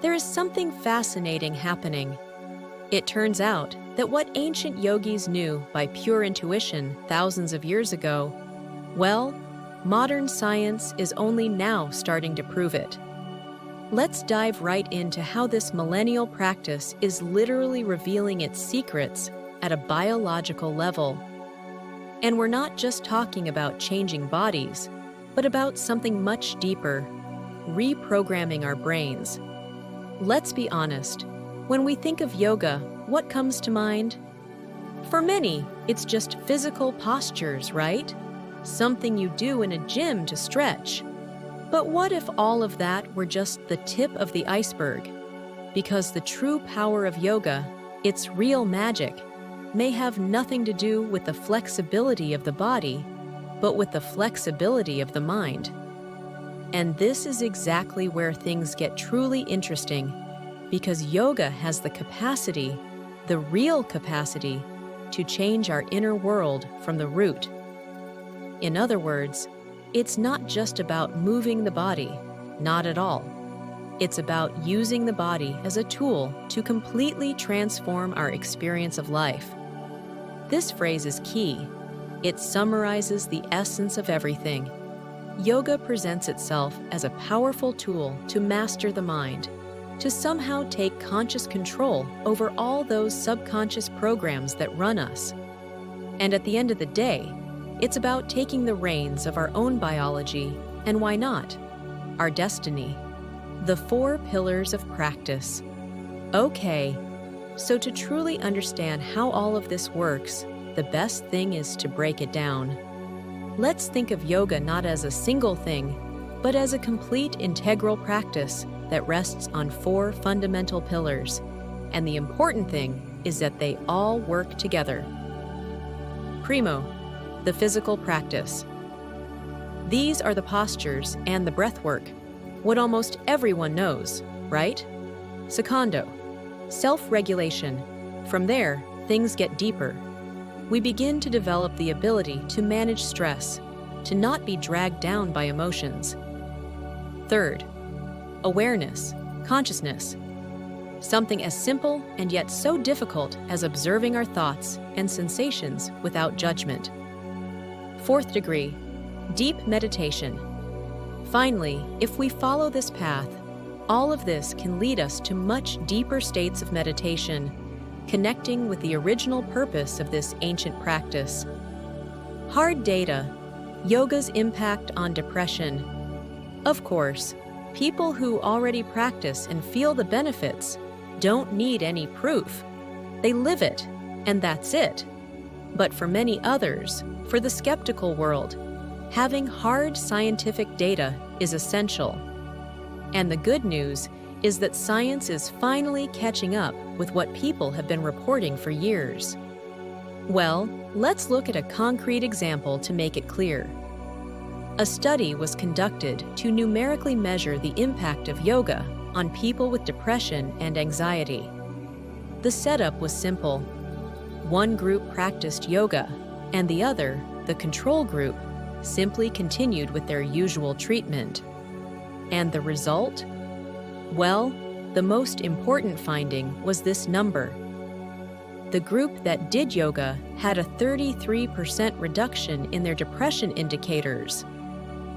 There is something fascinating happening. It turns out that what ancient yogis knew by pure intuition thousands of years ago, well, modern science is only now starting to prove it. Let's dive right into how this millennial practice is literally revealing its secrets at a biological level. And we're not just talking about changing bodies, but about something much deeper, reprogramming our brains. Let's be honest, when we think of yoga, what comes to mind? For many, it's just physical postures, right? Something you do in a gym to stretch. But what if all of that were just the tip of the iceberg? Because the true power of yoga, its real magic, may have nothing to do with the flexibility of the body, but with the flexibility of the mind. And this is exactly where things get truly interesting, because yoga has the capacity, the real capacity, to change our inner world from the root. In other words, it's not just about moving the body, not at all. It's about using the body as a tool to completely transform our experience of life. This phrase is key. It summarizes the essence of everything. Yoga presents itself as a powerful tool to master the mind, to somehow take conscious control over all those subconscious programs that run us. And at the end of the day, it's about taking the reins of our own biology, and why not? Our destiny. The 4 pillars of practice. Okay, so to truly understand how all of this works, the best thing is to break it down. Let's think of yoga not as a single thing, but as a complete integral practice that rests on 4 fundamental pillars. And the important thing is that they all work together. Primo, the physical practice. These are the postures and the breathwork, what almost everyone knows, right? Secondo, self-regulation. From there, things get deeper. We begin to develop the ability to manage stress, to not be dragged down by emotions. Third, awareness, consciousness. Something as simple and yet so difficult as observing our thoughts and sensations without judgment. Fourth degree, deep meditation. Finally, if we follow this path, all of this can lead us to much deeper states of meditation, connecting with the original purpose of this ancient practice. Hard data, yoga's impact on depression. Of course, people who already practice and feel the benefits don't need any proof. They live it, and that's it. But for many others, for the skeptical world, having hard scientific data is essential. And the good news is that science is finally catching up with what people have been reporting for years. Well, let's look at a concrete example to make it clear. A study was conducted to numerically measure the impact of yoga on people with depression and anxiety. The setup was simple. One group practiced yoga, and the other, the control group, simply continued with their usual treatment. And the result? Well, the most important finding was this number. The group that did yoga had a 33% reduction in their depression indicators.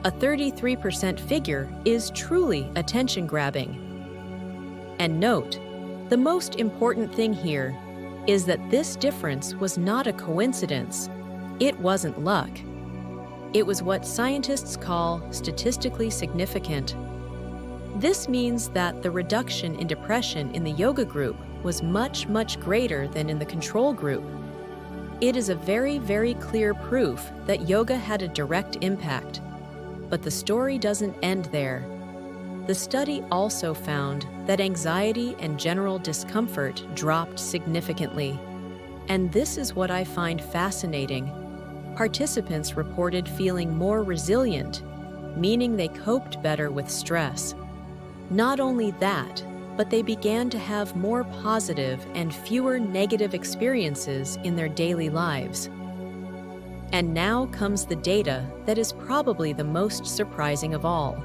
A 33% figure is truly attention-grabbing. And note, the most important thing here is that this difference was not a coincidence. It wasn't luck. It was what scientists call statistically significant. This means that the reduction in depression in the yoga group was much, much greater than in the control group. It is a very, very clear proof that yoga had a direct impact. But the story doesn't end there. The study also found that anxiety and general discomfort dropped significantly. And this is what I find fascinating. Participants reported feeling more resilient, meaning they coped better with stress. Not only that, but they began to have more positive and fewer negative experiences in their daily lives. And now comes the data that is probably the most surprising of all.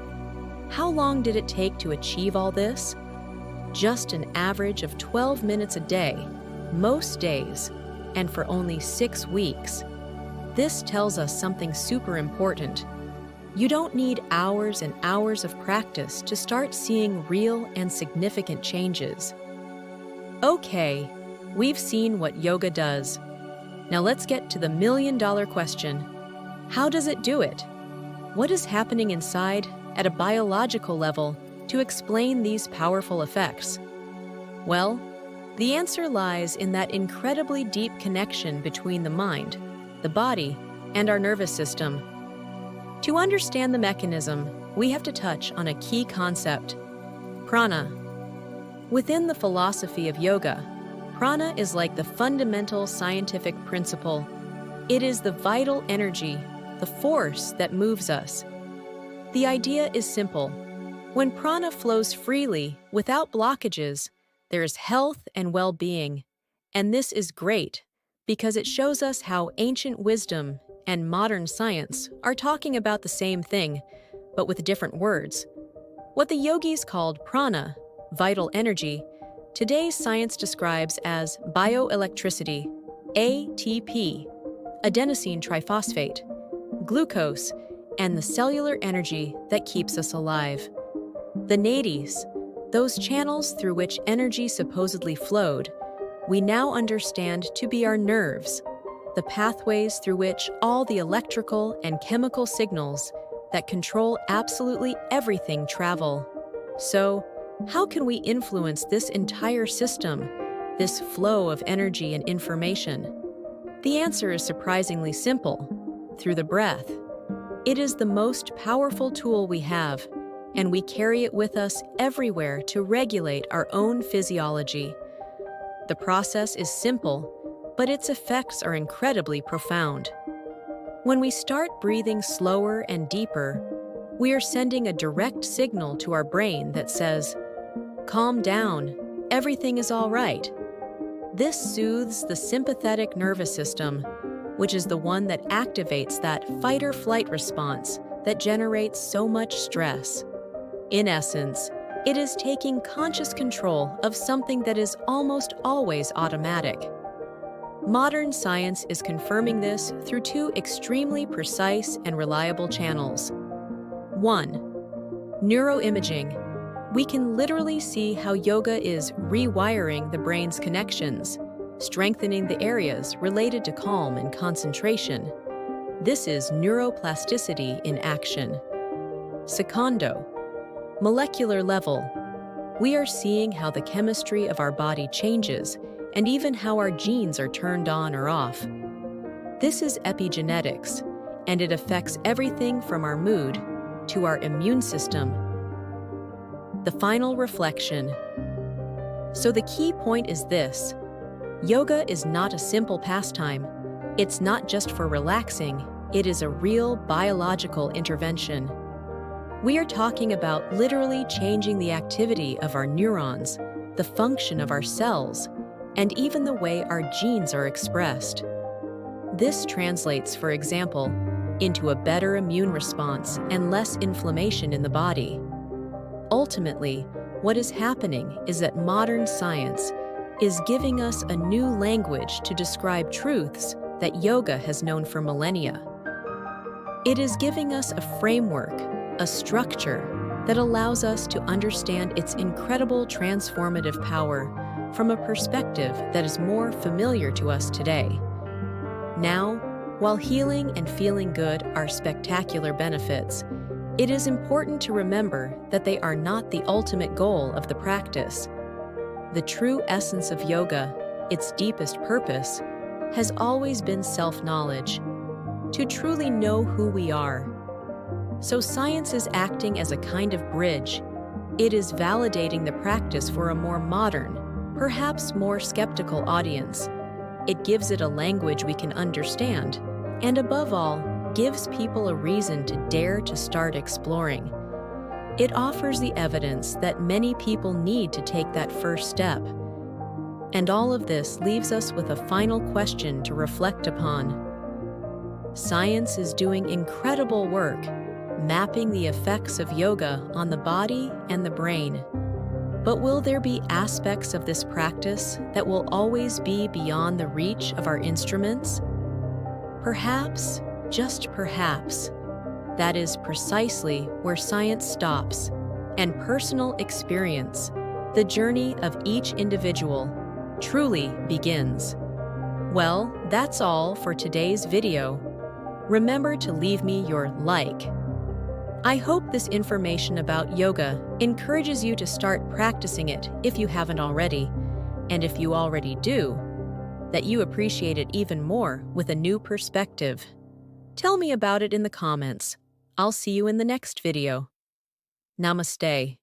How long did it take to achieve all this? just an average of 12 minutes a day, most days, and for only 6 weeks. This tells us something super important. You don't need hours and hours of practice to start seeing real and significant changes. Okay, we've seen what yoga does. Now let's get to the million-dollar question. How does it do it? What is happening inside at a biological level to explain these powerful effects? Well, the answer lies in that incredibly deep connection between the mind, the body, and our nervous system. To understand the mechanism, we have to touch on a key concept: prana. Within the philosophy of yoga, prana is like the fundamental scientific principle. It is the vital energy, the force that moves us. The idea is simple. When prana flows freely, without blockages, there is health and well-being. And this is great, because it shows us how ancient wisdom and modern science are talking about the same thing, but with different words. What the yogis called prana, vital energy, today's science describes as bioelectricity, ATP, adenosine triphosphate, glucose, and the cellular energy that keeps us alive. The nadis, those channels through which energy supposedly flowed, we now understand to be our nerves, the pathways through which all the electrical and chemical signals that control absolutely everything travel. So, how can we influence this entire system, this flow of energy and information? The answer is surprisingly simple: through the breath. It is the most powerful tool we have, and we carry it with us everywhere to regulate our own physiology. The process is simple, but its effects are incredibly profound. When we start breathing slower and deeper, we are sending a direct signal to our brain that says, "Calm down, everything is all right." This soothes the sympathetic nervous system, which is the one that activates that fight-or-flight response that generates so much stress. In essence, it is taking conscious control of something that is almost always automatic. Modern science is confirming this through 2 extremely precise and reliable channels. 1. Neuroimaging. We can literally see how yoga is rewiring the brain's connections, strengthening the areas related to calm and concentration. This is neuroplasticity in action. Secondo. Molecular level. We are seeing how the chemistry of our body changes and even how our genes are turned on or off. This is epigenetics, and it affects everything from our mood to our immune system. The final reflection. So the key point is this: yoga is not a simple pastime. It's not just for relaxing, it is a real biological intervention. We are talking about literally changing the activity of our neurons, the function of our cells, and even the way our genes are expressed. This translates, for example, into a better immune response and less inflammation in the body. Ultimately, what is happening is that modern science is giving us a new language to describe truths that yoga has known for millennia. It is giving us a framework, a structure that allows us to understand its incredible transformative power from a perspective that is more familiar to us today. Now, while healing and feeling good are spectacular benefits, it is important to remember that they are not the ultimate goal of the practice. The true essence of yoga, its deepest purpose, has always been self-knowledge, to truly know who we are. So science is acting as a kind of bridge. It is validating the practice for a more modern, perhaps more skeptical audience. It gives it a language we can understand, and above all, gives people a reason to dare to start exploring. It offers the evidence that many people need to take that first step. And all of this leaves us with a final question to reflect upon. Science is doing incredible work, mapping the effects of yoga on the body and the brain. But will there be aspects of this practice that will always be beyond the reach of our instruments? Perhaps, just perhaps, that is precisely where science stops, and personal experience, the journey of each individual, truly begins. Well, that's all for today's video. Remember to leave me your like. I hope this information about yoga encourages you to start practicing it if you haven't already, and if you already do, that you appreciate it even more with a new perspective. Tell me about it in the comments. I'll see you in the next video. Namaste.